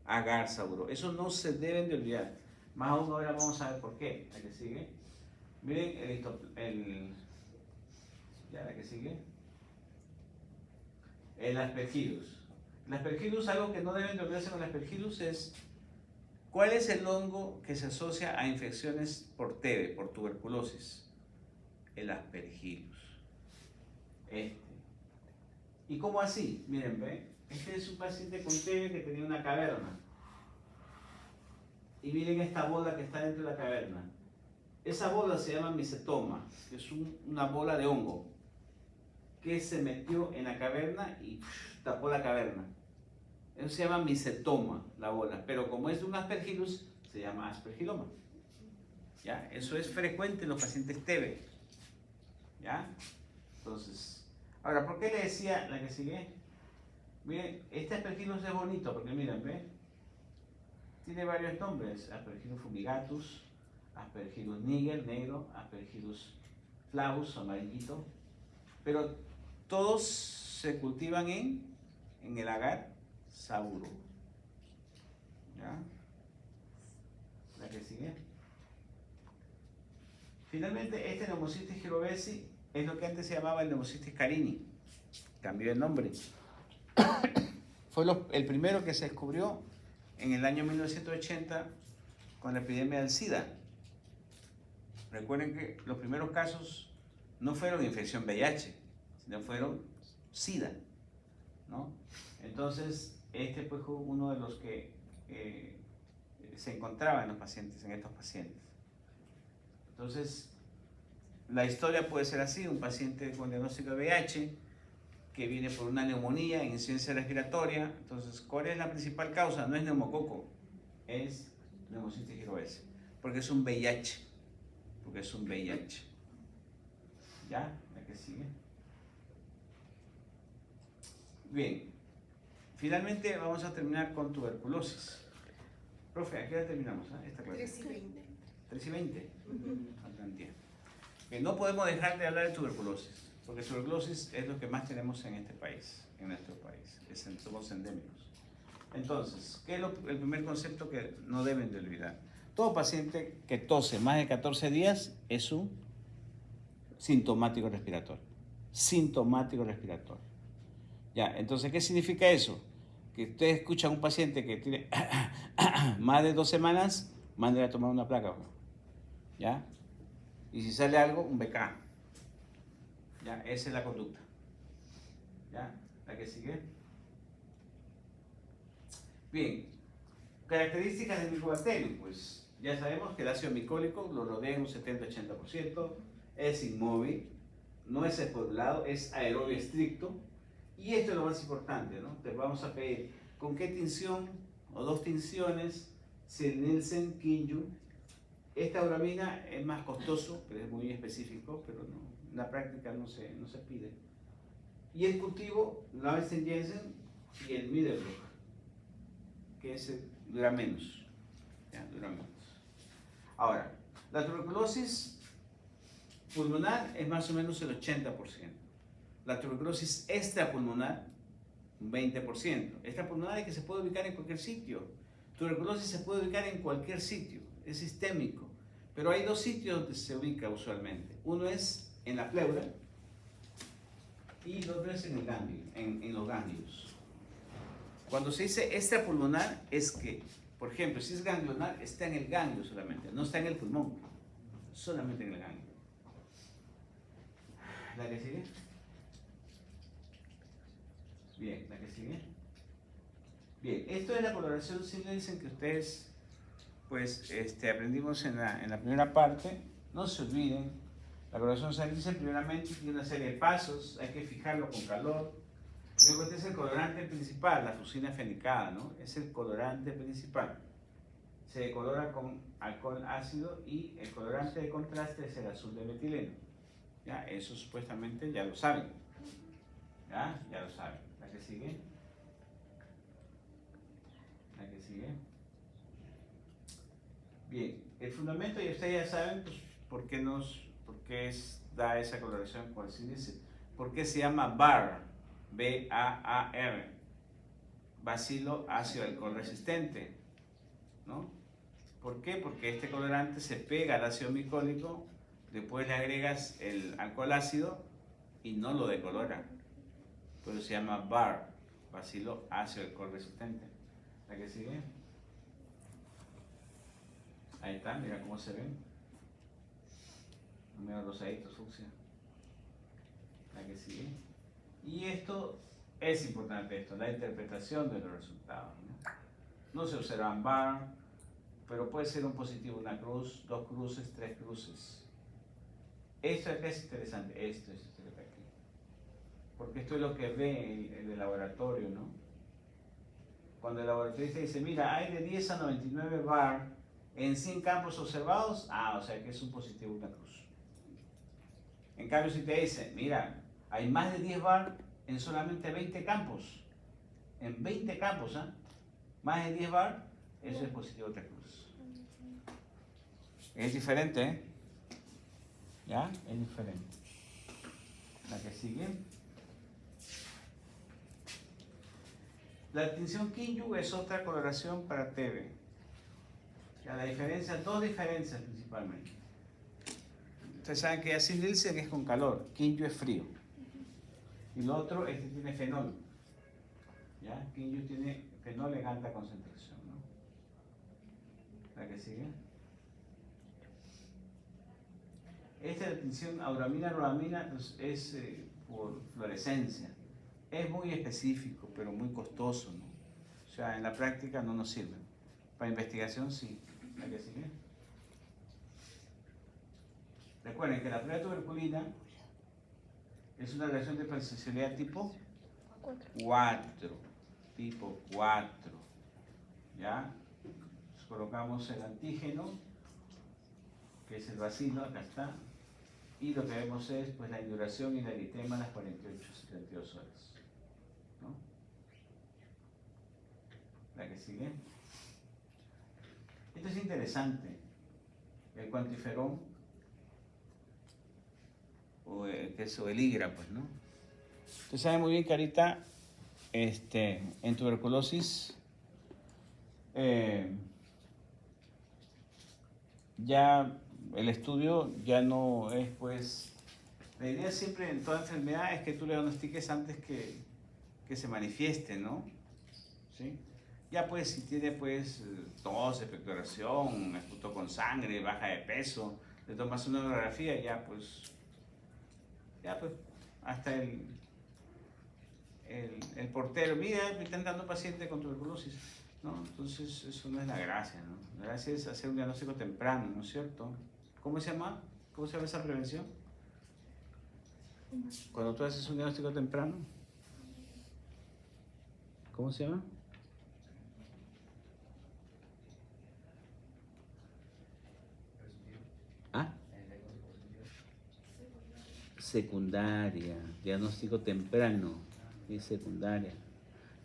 Agar saburo. Eso no se deben de olvidar. Más aún ahora vamos a ver por qué. La que sigue. Miren la que sigue. El aspergillus. El aspergillus, algo que no deben de olvidarse con el aspergillus es ¿cuál es el hongo que se asocia a infecciones por TB, por tuberculosis? El aspergillus. ¿Y cómo así? Miren, ¿ven? Este es un paciente con TB que tenía una caverna. Y miren esta bola que está dentro de la caverna. Esa bola se llama micetoma, que es una bola de hongo que se metió en la caverna y tapó la caverna. Eso se llama micetoma, la bola. Pero como es de un aspergillus, se llama aspergiloma. ¿Ya? Eso es frecuente en los pacientes TB. ¿Ya? Entonces, ahora, ¿por qué le decía la que sigue? Miren, este Aspergillus es bonito porque miren, ¿ven? Tiene varios nombres: Aspergillus fumigatus, Aspergillus niger, negro, Aspergillus flavus, amarillito. Pero todos se cultivan en el agar saburo. ¿Ya? La que sigue. Finalmente, este Pneumocystis jirovesi es lo que antes se llamaba el Pneumocystis carini. Cambió el nombre. Fue el primero que se descubrió en el año 1980 con la epidemia del SIDA. Recuerden que los primeros casos no fueron infección VIH, sino fueron SIDA, ¿no? Entonces, este fue uno de los que se encontraba en los pacientes, en estos pacientes. Entonces, la historia puede ser así: un paciente con diagnóstico de VIH que viene por una neumonía, insuficiencia respiratoria. Entonces, ¿cuál es la principal causa? No es neumococo, es Pneumocystis jirovesi, porque es un VIH, ¿Ya? La que sigue. Bien, finalmente vamos a terminar con tuberculosis. Profe, ¿a qué hora terminamos? Esta clase. 3:20. 3:20. Faltan tiempo. Bien, no podemos dejar de hablar de tuberculosis, porque tuberculosis es lo que más tenemos en este país, en nuestro país. Somos endémicos. Entonces, ¿qué es el primer concepto que no deben de olvidar? Todo paciente que tose más de 14 días es un sintomático respiratorio. Sintomático respiratorio. Ya, entonces, ¿qué significa eso? Que ustedes escuchan a un paciente que tiene más de 2 semanas, mándele a tomar una placa. ¿Ya? Y si sale algo, un BK. ¿Ya? Esa es la conducta. ¿Ya? ¿La que sigue? Bien. Características del micobacterium. Pues ya sabemos que el ácido micólico lo rodea en un 70-80%, es inmóvil, no es esporulado, es aerobio estricto. Y esto es lo más importante, ¿no? Te vamos a pedir con qué tinción o 2 tinciones, Nielsen, Kinju. Esta uramina es más costoso, pero es muy específico, pero no, en la práctica no se pide. Y el cultivo, Lavenstein Jensen y el Middlebrook, que dura menos. ¿Ya? Dura menos. Ahora, la tuberculosis pulmonar es más o menos el 80%. La tuberculosis extrapulmonar, un 20%. Extrapulmonar es que se puede ubicar en cualquier sitio. Tuberculosis se puede ubicar en cualquier sitio, es sistémico. Pero hay 2 sitios donde se ubica usualmente. Uno es en la pleura y el otro es en el ganglio, en los ganglios. Cuando se dice extrapulmonar es que, por ejemplo, si es ganglionar, está en el ganglio solamente, no está en el pulmón, solamente en el ganglio. ¿La que sigue? Bien, la que sigue. Bien, esto es la coloración Nielsen que ustedes pues aprendimos en la primera parte. No se olviden, la coloración Nielsen primeramente tiene una serie de pasos, hay que fijarlo con calor. Luego este es el colorante principal, la fucina fenicada, ¿no? Es el colorante principal. Se decolora con alcohol ácido y el colorante de contraste es el azul de metileno. ¿Ya? Eso supuestamente ya lo saben. ¿Ya? Ya lo saben. ¿La que sigue? ¿La que sigue? Bien, el fundamento, y ustedes ya saben pues, por qué da esa coloración, por así decir. ¿Por qué se llama BAR? B-A-A-R. Bacilo ácido alcohol resistente, ¿no? ¿Por qué? Porque este colorante se pega al ácido micólico, después le agregas el alcohol ácido y no lo decolora. Por eso se llama BAR, bacilo ácido alcohol resistente. ¿La que sigue? Ahí está, mira cómo se ven. Mira rosaditos, fucsia. La que sigue. Y esto es importante, la interpretación de los resultados. No se observan BAR, pero puede ser un positivo, una cruz, 2 cruces, 3 cruces. Esto acá es interesante, esto es aquí. Porque esto es lo que ve el laboratorio, ¿no? Cuando el laboratorista dice, mira, hay de 10 a 99 BAR en 100 campos observados, o sea que es un positivo, una cruz. En cambio, si te dice, mira, hay más de 10 BAR en solamente 20 campos, en 20 campos, ¿ah? Más de 10 bar, eso es positivo otra cruz. Es diferente, ¿eh? ¿Ya? Es diferente. La que sigue. La distinción Kinyu es otra coloración para TV. Ya, la diferencia, dos diferencias principalmente. Ustedes saben que así Nielsen es con calor, Kinyu es frío. Y lo otro, este tiene fenol. ¿Ya? Kinyu tiene fenol en alta concentración, ¿no? La que sigue. Esta distinción auramina-ruramina pues, es por fluorescencia. Es muy específico, pero muy costoso, ¿no? O sea, en la práctica no nos sirve. Para investigación sí. ¿La que sigue? Recuerden que la prueba de tuberculina es una reacción de percepcionalidad tipo 4. Tipo 4. ¿Ya? Entonces colocamos el antígeno, que es el bacilo, acá está. Y lo que vemos es pues, la induración y la eritema a las 48-72 horas. ¿No? La que sigue. Esto es interesante. El cuantiferón, o que es el IGRA, pues, ¿no? Usted sabe muy bien que ahorita, en tuberculosis, ya el estudio ya no es, pues, la idea siempre en toda enfermedad es que tú le diagnostiques antes que se manifieste, ¿no? ¿Sí? Ya pues si tiene pues tos, expectoración, esputo con sangre, baja de peso, le tomas una radiografía, ya pues hasta el portero, mira, me están dando paciente con tuberculosis, ¿no? Entonces eso no es la gracia, ¿no? La gracia es hacer un diagnóstico temprano, ¿no es cierto? ¿Cómo se llama? ¿Cómo se llama esa prevención? Cuando tú haces un diagnóstico temprano, ¿cómo se llama? ¿Ah? Secundaria, diagnóstico temprano y secundaria.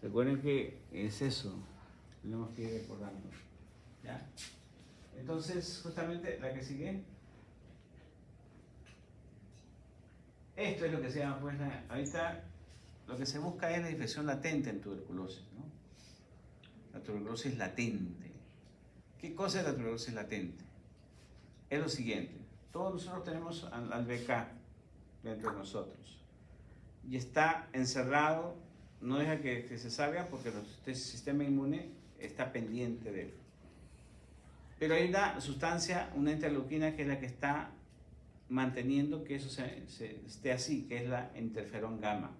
Recuerden que es eso, tenemos que ir recordando. ¿Ya? Entonces, justamente la que sigue. Esto es lo que se llama, pues, ahorita lo que se busca es la infección latente en tuberculosis, ¿no? La tuberculosis latente. ¿Qué cosa es la tuberculosis latente? Es lo siguiente, todos nosotros tenemos al BK dentro de nosotros y está encerrado, no deja que se salga porque el sistema inmune está pendiente de él. Pero hay una sustancia, una interleuquina que es la que está manteniendo que eso esté así, que es la interferón gamma.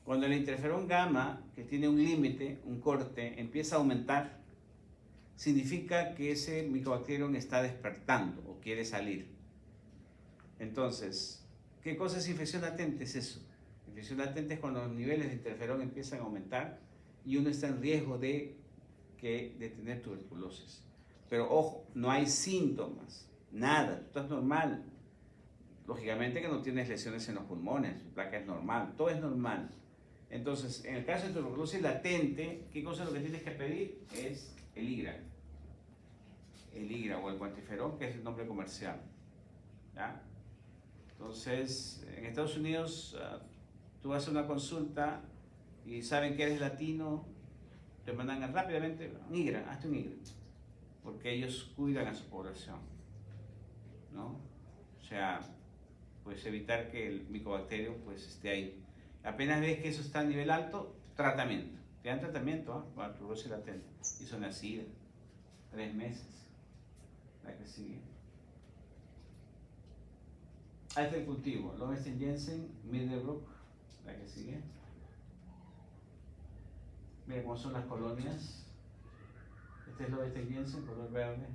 Cuando el interferón gamma, que tiene un límite, un corte, empieza a aumentar, significa que ese micobacterium está despertando o quiere salir. Entonces, ¿qué cosa es infección latente? Es eso. Infección latente es cuando los niveles de interferón empiezan a aumentar y uno está en riesgo de tener tuberculosis. Pero ojo, no hay síntomas, nada, tú estás normal. Lógicamente que no tienes lesiones en los pulmones, tu placa es normal, todo es normal. Entonces, en el caso de tuberculosis latente, ¿qué cosa es lo que tienes que pedir? Es el IGRA. El IGRA o el cuantiferón, que es el nombre comercial. ¿Ya? Entonces, en Estados Unidos, tú haces una consulta y saben que eres latino, te mandan rápidamente un IGRA, hazte un IGRA, porque ellos cuidan a su población, ¿no? O sea, pues evitar que el micobacterio pues esté ahí. Apenas ves que eso está a nivel alto, tratamiento. Te dan tratamiento para tuberculosis latente. Isoniazida, 3 meses. La que sigue. Ahí está el cultivo. Lowenstein Jensen, Middlebrook, la que sigue. Mira cómo son las colonias. Este es Lowenstein Jensen, color verde,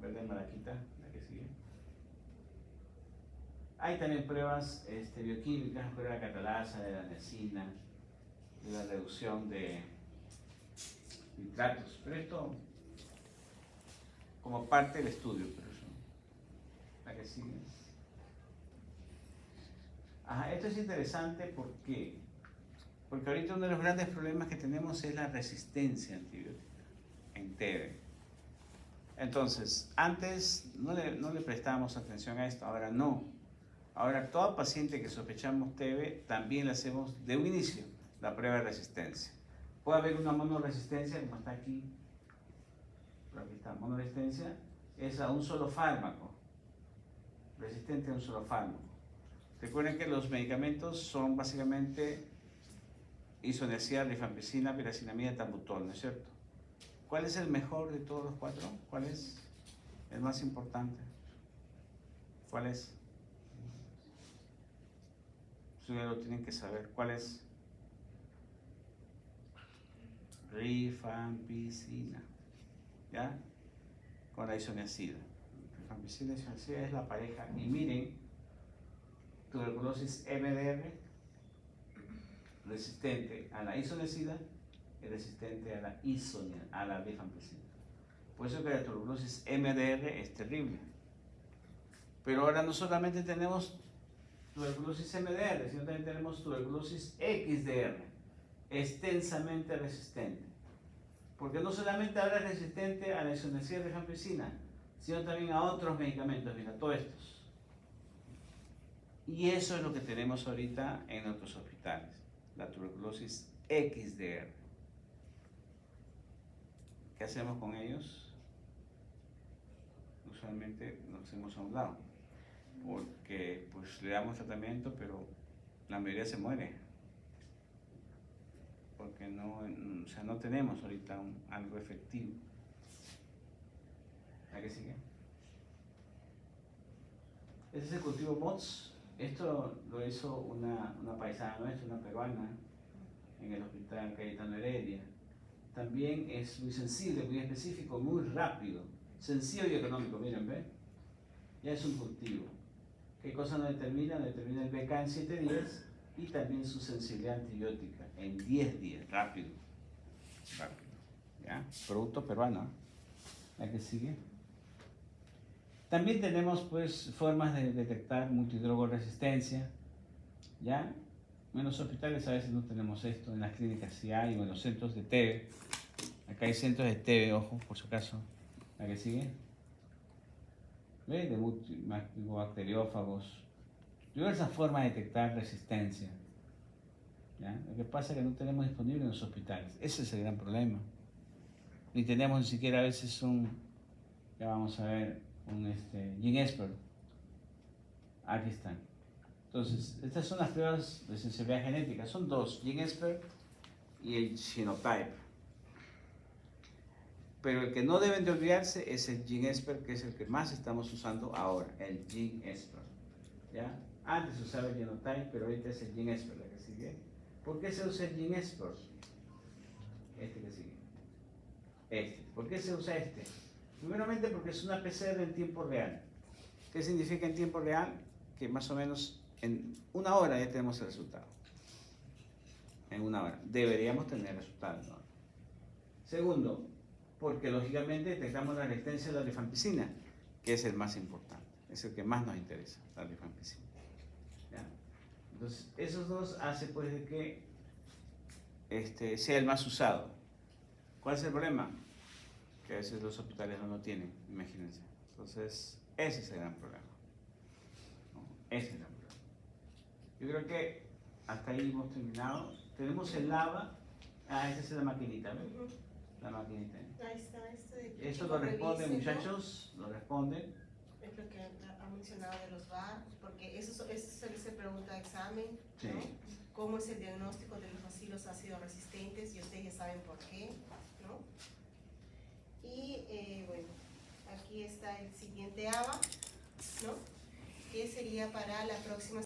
verde maraquita, la que sigue. Hay también pruebas bioquímicas, prueba de la catalasa, de la nesina, de la reducción de nitratos, pero esto como parte del estudio, pero eso. La que sigue. Esto es interesante porque Porque ahorita uno de los grandes problemas que tenemos es la resistencia antibiótica en TB. Entonces, antes no le prestábamos atención a esto, ahora no. Ahora, todo paciente que sospechamos TB, también le hacemos de un inicio la prueba de resistencia. Puede haber una monoresistencia, como está aquí, por aquí está, monoresistencia, es a un solo fármaco, resistente a un solo fármaco. Recuerden que los medicamentos son básicamente isoniazida, rifampicina, piracinamida, tambutol, ¿no es cierto? ¿Cuál es el mejor de todos los cuatro? ¿Cuál es el más importante? ¿Cuál es? Ustedes lo tienen que saber. ¿Cuál es? Rifampicina. ¿Ya? Con la isoniazida. Rifampicina y isoniazida es la pareja. Y miren, tuberculosis MDR resistente a la isoniazida y resistente a la rifampicina. Por eso que la tuberculosis MDR es terrible. Pero ahora no solamente tenemos tuberculosis MDR, sino también tenemos tuberculosis XDR, extensamente resistente. Porque no solamente ahora es resistente a la isoniazida y rifampicina, sino también a otros medicamentos, mira, todos estos. Y eso es lo que tenemos ahorita en nuestros hospitales, la tuberculosis XDR. ¿Qué hacemos con ellos? Usualmente nos hacemos a un lado, porque pues le damos tratamiento, pero la mayoría se muere, porque no tenemos ahorita algo efectivo. ¿A qué sigue? Este es el cultivo MOTS. Esto lo hizo una paisana nuestra, una peruana, en el hospital Cayetano Heredia. También es muy sensible, muy específico, muy rápido, sencillo y económico. Miren, ¿ven? Ya es un cultivo. ¿Qué cosa no determina? Determina el BK en 7 días y también su sensibilidad antibiótica en 10 días, rápido. Rápido. ¿Ya? Producto peruano. ¿A qué sigue? También tenemos pues formas de detectar multidrogoresistencia, ¿ya? En los hospitales a veces no tenemos esto, en las clínicas sí hay, o en los centros de TB. Acá hay centros de TB, ojo, por si acaso. ¿A qué sigue? ¿Ve? De bacteriófagos. Diversas formas de detectar resistencia, ¿ya? Lo que pasa es que no tenemos disponible en los hospitales. Ese es el gran problema. Ni tenemos ni siquiera a veces ya vamos a ver, GeneXpert. Aquí están. Entonces, estas son las pruebas de sensibilidad genética. Son dos, GeneXpert y el Genotype. Pero el que no deben de olvidarse es el GeneXpert, que es el que más estamos usando ahora, el GeneXpert. ¿Ya? Antes se usaba el Genotype, pero ahorita es el GeneXpert la que sigue. ¿Por qué se usa el GeneXpert? Este que sigue. ¿Por qué se usa este? Primeramente porque es una PCR en tiempo real. ¿Qué significa en tiempo real? Que más o menos en 1 hora ya tenemos el resultado. En 1 hora. Deberíamos tener resultados, ¿no? Segundo, porque lógicamente detectamos la resistencia de la rifampicina, que es el más importante, es el que más nos interesa, la rifampicina. ¿Ya? Entonces, esos dos hacen pues de que sea el más usado. ¿Cuál es el problema? Que a veces los hospitales no lo tienen, imagínense. Entonces, ese es el gran problema. ¿No? Ese es el gran problema. Yo creo que hasta ahí hemos terminado. Tenemos el lava. Esa es la maquinita, ¿ves? La maquinita. Ahí está, Esto lo responde, muchachos, lo responden. Es lo que ha mencionado de los VAR, porque eso se pregunta examen, Sí. ¿no? ¿Cómo es el diagnóstico de los bacilos ácidos resistentes? Y ustedes ya saben por qué, ¿no? Y bueno, aquí está el siguiente ABA, ¿no? Que sería para la próxima